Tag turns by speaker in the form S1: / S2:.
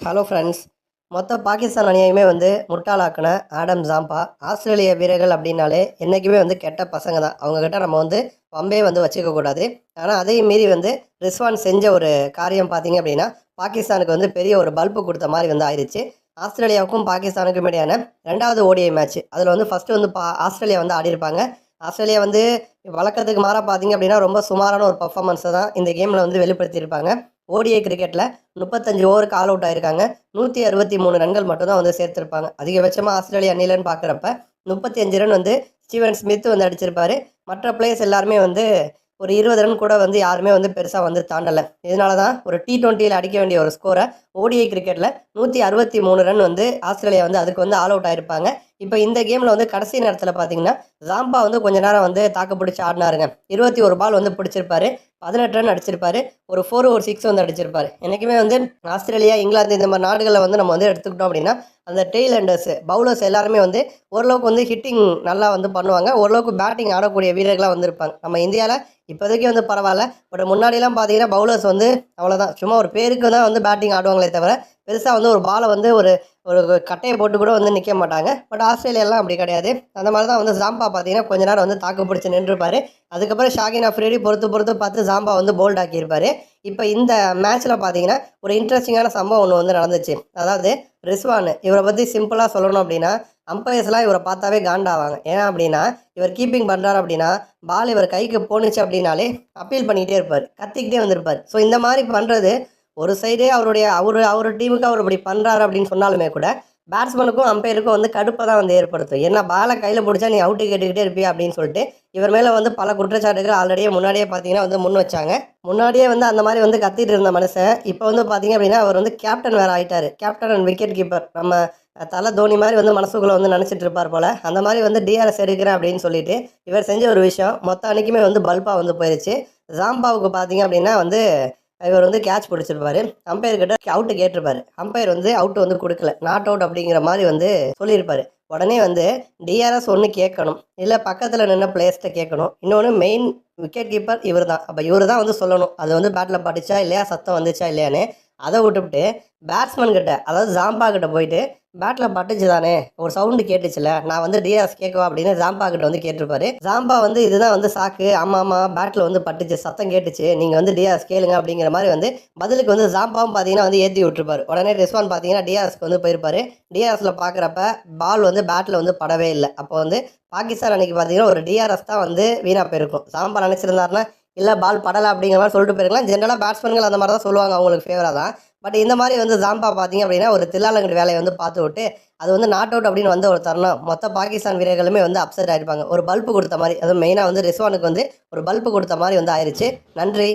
S1: Hello friends. மொத்த பாகிஸ்தான் அணியையுமே வந்து முட்டாளாக்குன Adam Zampa ஆஸ்திரேலிய வீரர்கள் அப்படின்னாலே என்றைக்குமே வந்து கெட்ட பசங்க தான். அவங்கக்கிட்ட நம்ம வந்து வம்பே வந்து வச்சுக்கக்கூடாது. ஆனால் அதையும் மீறி வந்து ரிஸ்வான் செஞ்ச ஒரு காரியம் பார்த்தீங்க அப்படின்னா பாகிஸ்தானுக்கு வந்து பெரிய ஒரு பல்பு கொடுத்த மாதிரி வந்து ஆயிடுச்சு. ஆஸ்திரேலியாவுக்கும் பாகிஸ்தானுக்கும் இடையான 2வது ஓடிஐ மேட்ச். அதில் வந்து ஃபஸ்ட்டு வந்து ஆஸ்திரேலியா வந்து ஆடியிருப்பாங்க. ஆஸ்திரேலியா வந்து வழக்கத்துக்கு மாறாக பார்த்தீங்க அப்படின்னா ரொம்ப சுமாரான ஒரு பர்ஃபார்மன்ஸை தான் இந்த கேமில் வந்து வெளிப்படுத்தியிருப்பாங்க. ஓடிஐ கிரிக்கெட்டில் 35 ஓவருக்கு ஆல் அவுட் ஆயிருக்காங்க. 163 ரன்கள் மட்டும் தான் வந்து சேர்த்திருப்பாங்க. அதிகபட்சமாக ஆஸ்திரேலியா அணிலன்னு பார்க்குறப்ப 35 ரன் வந்து ஸ்டீவன் ஸ்மித் வந்து அடிச்சிருப்பாரு. மற்ற பிளேயர்ஸ் எல்லாருமே வந்து ஒரு 20 ரன் கூட வந்து யாருமே வந்து பெருசாக வந்து தாண்டலை. இதனால தான் ஒரு T20யில் அடிக்க வேண்டிய ஒரு ஸ்கோரை ஓடிஐ கிரிக்கெட்டில் 163 ரன் வந்து ஆஸ்திரேலியா வந்து அதுக்கு வந்து ஆல் அவுட் ஆயிருப்பாங்க. இப்போ இந்த கேமில் வந்து கடைசி நேரத்தில் பார்த்தீங்கன்னா ஜாம்பா வந்து கொஞ்ச நேரம் வந்து தாக்கு பிடிச்சி ஆடினாருங்க. 21 பால் வந்து பிடிச்சிருப்பாரு. 18 ரன் அடிச்சிருப்பாரு. ஒரு 4 ஒரு 6 வந்து அடிச்சிருப்பாரு. என்றைக்குமே வந்து ஆஸ்திரேலியா, இங்கிலாந்து இந்த மாதிரி நாடுகளில் வந்து நம்ம வந்து எடுத்துக்கிட்டோம் அப்படின்னா அந்த டெய்ல் எண்டர்ஸ் பவுலர்ஸ் எல்லாருமே வந்து ஓரளவுக்கு வந்து ஹிட்டிங் நல்லா வந்து பண்ணுவாங்க. ஓரளவுக்கு பேட்டிங் ஆடக்கூடிய வீரர்களாக வந்து இருப்பாங்க. நம்ம இந்தியாவில் இப்போதைக்கு வந்து பரவாயில்ல. பட் முன்னாடிலாம் பார்த்தீங்கன்னா பவுலர்ஸ் வந்து அவ்வளோதான், சும்மா ஒரு பேருக்கு தான் வந்து பேட்டிங் ஆடுவாங்களே தவிர பெருசாக வந்து ஒரு பாலை வந்து ஒரு ஒரு கட்டையை போட்டு கூட வந்து நிற்க மாட்டாங்க. பட் ஆஸ்திரேலியாலாம் அப்படி கிடையாது. அந்த மாதிரி தான் வந்து ஜாம்பா பார்த்தீங்கன்னா கொஞ்ச நேரம் வந்து தாக்கு பிடிச்சி நின்றுப்பார். அதுக்கப்புறம் ஷாகின் அஃப்ரிடி பொறுத்து பார்த்து ஜாம்பா வந்து போல்ட் ஆக்கியிருப்பார். இப்போ இந்த மேட்ச்சில் பார்த்தீங்கன்னா ஒரு இன்ட்ரெஸ்டிங்கான சம்பவம் ஒன்று வந்து நடந்துச்சு. அதாவது ரிஸ்வான் இவரை பற்றி சிம்பிளாக சொல்லணும் அப்படின்னா அம்பையர்ஸ்லாம் இவரை பார்த்தாவே காண்டாவாங்க. ஏன் அப்படின்னா இவர் கீப்பிங் பண்ணுறாரு அப்படின்னா பால் இவர் கைக்கு போணுச்சு அப்படின்னாலே அப்பீல் பண்ணிக்கிட்டே இருப்பார், கத்திக்கிட்டே வந்திருப்பார். ஸோ இந்த மாதிரி பண்ணுறது ஒரு சைடே அவர் டீமுக்கு அவர் இப்படி பண்ணுறாரு அப்படின்னு சொன்னாலுமே கூட பேட்ஸ்மேனுக்கும் அம்பையருக்கும் வந்து கடுப்பை தான் வந்து ஏற்படுத்தும். ஏன்னா பாலை கையில் பிடிச்சா நீ அவுட்டு கேட்டுக்கிட்டே இருப்பியா அப்படின்னு சொல்லிட்டு இவர் மேலே வந்து பல குற்றச்சாட்டுகள் ஆல்ரெடியே முன்னாடியே பார்த்தீங்கன்னா வந்து முன் வச்சாங்க. முன்னாடியே வந்து அந்த மாதிரி வந்து கத்திட்டு இருந்த மனுஷன் இப்போ வந்து பார்த்தீங்க அப்படின்னா அவர் வந்து கேப்டன் வேறு ஆகிட்டார். Captain and wicket keeper. நம்ம தலை தோனி மாதிரி வந்து மனசுக்குள்ளே வந்து நினச்சிட்டு இருப்பார் போல். அந்த மாதிரி வந்து டிஆர்எஸ் எடுக்கிறேன் அப்படின்னு சொல்லிட்டு இவர் செஞ்ச ஒரு விஷயம் மொத்த அன்றைக்குமே வந்து பல்பாக வந்து போயிடுச்சு. ஜாம்பாவுக்கு பார்த்தீங்க அப்படின்னா வந்து இவர் வந்து கேட்ச் பிடிச்சிருப்பாரு. அம்பையர்கிட்ட அவுட்டு கேட்டிருப்பாரு. அம்பையர் வந்து அவுட்டு வந்து கொடுக்கல, நாட் அவுட் அப்படிங்கிற மாதிரி வந்து சொல்லியிருப்பாரு. உடனே வந்து டிஆர்எஸ் ஒன்று கேட்கணும், இல்லை பக்கத்தில் நின்று பிளேயர்ஸ்ட்டை கேட்கணும். இன்னொன்று மெயின் விக்கெட் கீப்பர் இவர் தான். அப்போ இவர் தான் வந்து சொல்லணும் அது வந்து பேட்டில் பட்டுச்சா இல்லையா, சத்தம் வந்துச்சா இல்லையான்னு. அதை விட்டுவிட்டு பேட்ஸ்மேன் கிட்ட, அதாவது ஜாம்பா கிட்ட போயிட்டு பேட்டில் பட்டுச்சு தானே, ஒரு சவுண்டு கேட்டுச்சுல, நான் வந்து டிஆர்எஸ் கேட்கவா அப்படின்னு ஜாம்பா கிட்ட வந்து கேட்டிருப்பாரு. ஜாம்பா வந்து இதுதான் வந்து சாக்கு, ஆமாம் பேட்டில் வந்து பட்டுச்சு, சத்தம் கேட்டுச்சு, நீங்கள் வந்து டிஆர்எஸ் கேளுங்க அப்படிங்கிற மாதிரி வந்து பதிலுக்கு வந்து ஜாம்பாவும் பார்த்தீங்கன்னா வந்து ஏற்றி விட்டுருப்பாரு. உடனே ரிஸ்வான் பார்த்தீங்கன்னா டிஆர்எஸ்க்கு வந்து போயிருப்பாரு. டிஆர்எஸில் பார்க்குறப்ப பால் வந்து பேட்டில் வந்து படவே இல்லை. அப்போ வந்து பாகிஸ்தான் அன்றைக்கி பார்த்தீங்கன்னா ஒரு டிஆர்எஸ் தான் வந்து வீணாக போயிருக்கும். ஜாம்பா நினச்சிருந்தாருன்னா இல்லை பால் படலை அப்படிங்கிற மாதிரி சொல்லிட்டு போயிருக்கலாம். ஜென்ரலாக பேட்ஸ்மேன்கள் அந்த மாதிரி தான் சொல்லுவாங்க, அவங்களுக்கு ஃபேவராக தான். பட் இந்த மாதிரி வந்து ஜாம்பா பார்த்தீங்க அப்படின்னா ஒரு தில்லாலங்கடி வேலையை வந்து பார்த்து விட்டு அது வந்து நாட் அவுட் அப்படின்னு வந்து ஒரு தருணம் மொத்த பாகிஸ்தான் வீரர்களுமே வந்து அப்செட் ஆகிருப்பாங்க. ஒரு பல்பு கொடுத்த மாதிரி, அதுவும் மெயினாக வந்து ரிஸ்வானுக்கு வந்து ஒரு பல்பு கொடுத்த மாதிரி வந்து ஆயிடுச்சு. நன்றி.